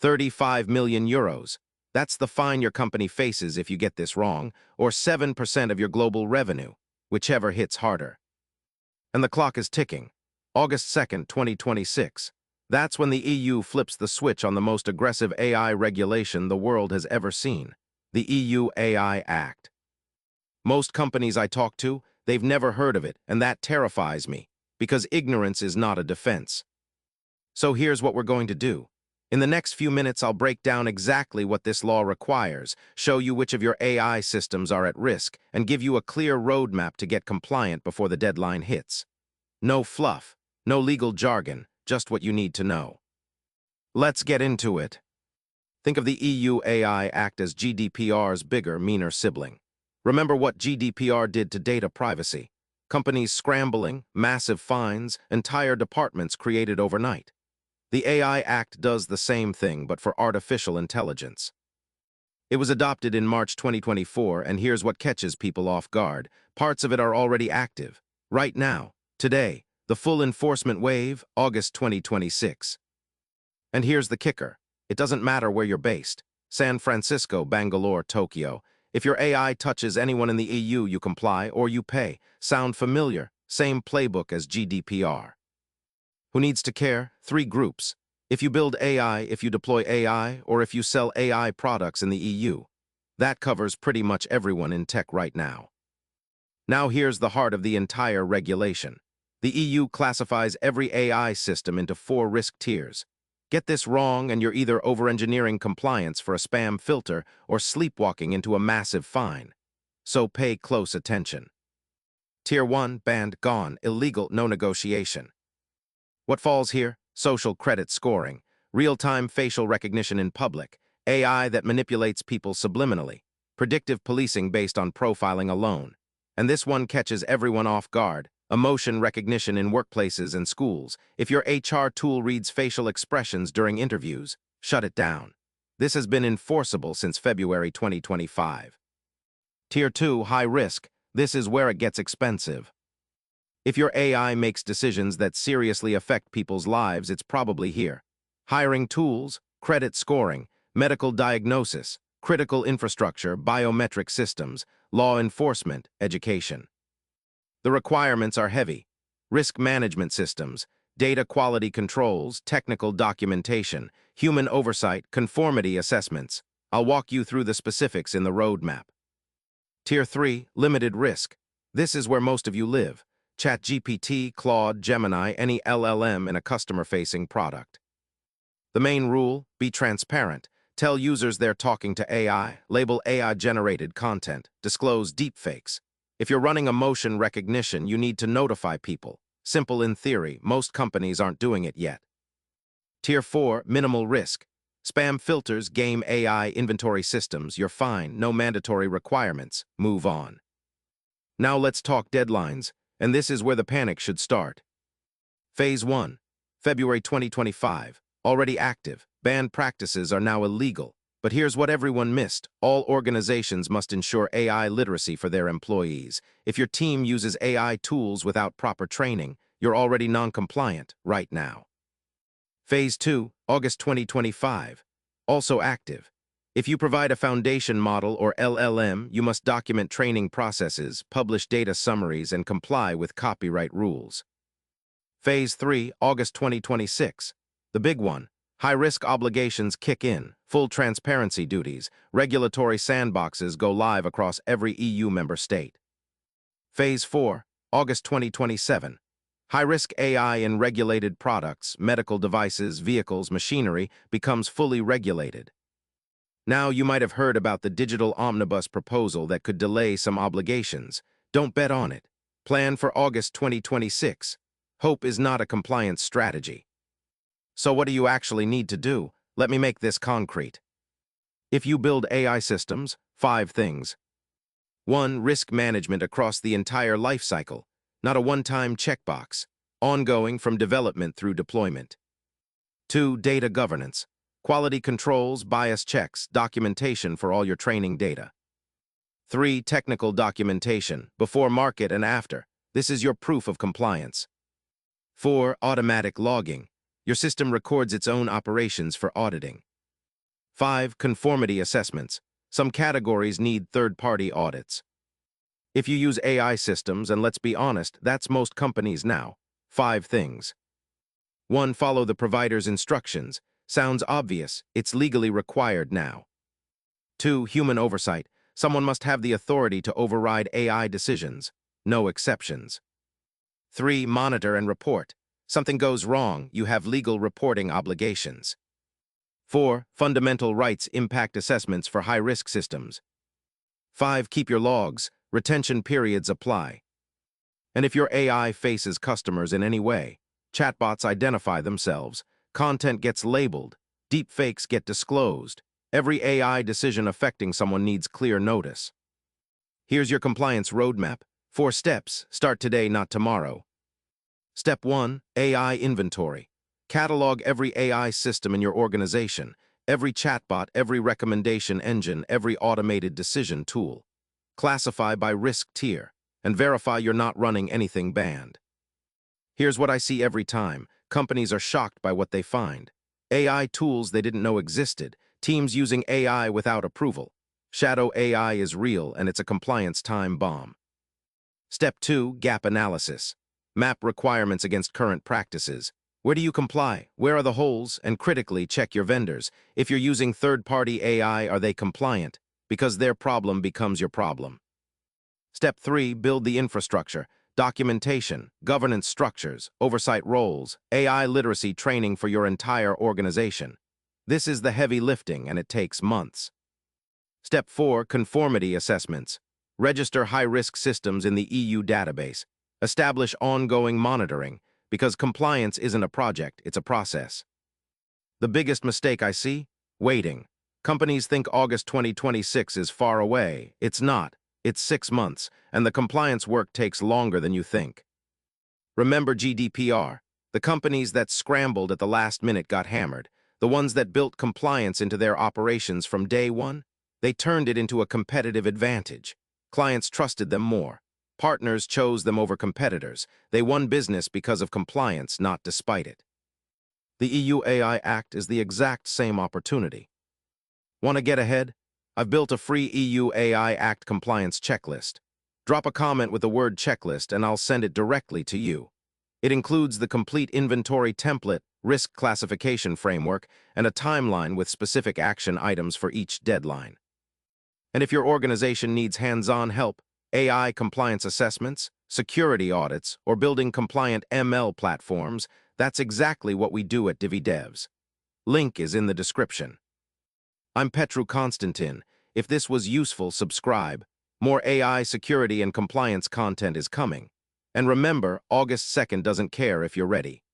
€35 million. That's the fine your company faces if you get this wrong, or 7% of your global revenue, whichever hits harder. And the clock is ticking. August 2nd, 2026. That's when the EU flips the switch on the most aggressive AI regulation the world has ever seen, the EU AI Act. Most companies I talk to, they've never heard of it, and that terrifies me, because ignorance is not a defense. So here's what we're going to do. In the next few minutes, I'll break down exactly what this law requires, show you which of your AI systems are at risk, and give you a clear roadmap to get compliant before the deadline hits. No fluff, no legal jargon, just what you need to know. Let's get into it. Think of the EU AI Act as GDPR's bigger, meaner sibling. Remember what GDPR did to data privacy. Companies scrambling, massive fines, entire departments created overnight. The AI Act does the same thing, but for artificial intelligence. It was adopted in March 2024, and here's what catches people off guard. Parts of it are already active. Right now, today, the full enforcement wave, August 2026. And here's the kicker. It doesn't matter where you're based. San Francisco, Bangalore, Tokyo. If your AI touches anyone in the EU, you comply or you pay. Sound familiar? Same playbook as GDPR. Who needs to care? 3 groups. If you build AI, if you deploy AI, or if you sell AI products in the EU. That covers pretty much everyone in tech right now. Now here's the heart of the entire regulation. The EU classifies every AI system into 4 risk tiers. Get this wrong and you're either over-engineering compliance for a spam filter or sleepwalking into a massive fine. So pay close attention. Tier 1, banned, gone, illegal, no negotiation. What falls here? Social credit scoring, real-time facial recognition in public, AI that manipulates people subliminally, predictive policing based on profiling alone. And this one catches everyone off guard, emotion recognition in workplaces and schools. If your HR tool reads facial expressions during interviews, shut it down. This has been enforceable since February 2025. Tier 2, high risk. This is where it gets expensive. If your AI makes decisions that seriously affect people's lives, it's probably here. Hiring tools, credit scoring, medical diagnosis, critical infrastructure, biometric systems, law enforcement, education. The requirements are heavy. Risk management systems, data quality controls, technical documentation, human oversight, conformity assessments. I'll walk you through the specifics in the roadmap. Tier 3, limited risk. This is where most of you live. ChatGPT, Claude, Gemini, any LLM in a customer-facing product. The main rule, be transparent. Tell users they're talking to AI, label AI-generated content, disclose deepfakes. If you're running a motion recognition, you need to notify people. Simple in theory, most companies aren't doing it yet. Tier 4, minimal risk. Spam filters, game AI, inventory systems, you're fine, no mandatory requirements, move on. Now let's talk deadlines. And this is where the panic should start. Phase 1, February 2025, already active. Banned practices are now illegal. But here's what everyone missed. All organizations must ensure AI literacy for their employees. If your team uses AI tools without proper training, you're already non-compliant right now. Phase 2, August 2025, also active. If you provide a foundation model or LLM, you must document training processes, publish data summaries, and comply with copyright rules. Phase 3, August 2026. The big one. High-risk obligations kick in, full transparency duties, regulatory sandboxes go live across every EU member state. Phase 4, August 2027. High-risk AI in regulated products, medical devices, vehicles, machinery becomes fully regulated. Now you might have heard about the digital omnibus proposal that could delay some obligations. Don't bet on it. Plan for August 2026. Hope is not a compliance strategy. So what do you actually need to do? Let me make this concrete. If you build AI systems, 5 things. 1. Risk management across the entire life cycle, not a one-time checkbox, ongoing from development through deployment. 2. Data governance. Quality controls, bias checks, documentation for all your training data. 3. Technical documentation, before market and after. This is your proof of compliance. 4. Automatic logging. Your system records its own operations for auditing. 5. Conformity assessments. Some categories need third-party audits. If you use AI systems, and let's be honest, that's most companies now. 5 things. 1. Follow the provider's instructions. Sounds obvious, it's legally required now. 2. Human oversight. Someone must have the authority to override AI decisions. No exceptions. 3. Monitor and report. Something goes wrong, you have legal reporting obligations. 4. Fundamental rights impact assessments for high-risk systems. 5. Keep your logs. Retention periods apply. And if your AI faces customers in any way, chatbots identify themselves, content gets labeled, deepfakes get disclosed, every AI decision affecting someone needs clear notice. Here's your compliance roadmap. 4 steps. Start today, not tomorrow. Step 1. AI inventory. Catalog every AI system in your organization, every chatbot, every recommendation engine, every automated decision tool. Classify by risk tier, and verify you're not running anything banned. Here's what I see every time. Companies are shocked by what they find. AI tools they didn't know existed, teams using AI without approval. Shadow AI is real, and it's a compliance time bomb. Step 2. Gap analysis. Map requirements against current practices. Where do you comply? Where are the holes? And critically, check your vendors. If you're using third-party AI, are they compliant? Because their problem becomes your problem. Step 3. Build the infrastructure. Documentation, governance structures, oversight roles, AI literacy training for your entire organization. This is the heavy lifting, and it takes months. Step 4. Conformity assessments. Register high-risk systems in the EU database. Establish ongoing monitoring, because compliance isn't a project, it's a process. The biggest mistake I see? Waiting. Companies think August 2026 is far away. It's not. It's 6 months, and the compliance work takes longer than you think. Remember GDPR. The companies that scrambled at the last minute got hammered. The ones that built compliance into their operations from day one, they turned it into a competitive advantage. Clients trusted them more. Partners chose them over competitors. They won business because of compliance, not despite it. The EU AI Act is the exact same opportunity. Want to get ahead? I've built a free EU AI Act compliance checklist. Drop a comment with the word checklist and I'll send it directly to you. It includes the complete inventory template, risk classification framework, and a timeline with specific action items for each deadline. And if your organization needs hands-on help, AI compliance assessments, security audits, or building compliant ML platforms, that's exactly what we do at DeviDevs. Link is in the description. I'm Petru Konstantin. If this was useful, subscribe. More AI security and compliance content is coming. And remember, August 2nd doesn't care if you're ready.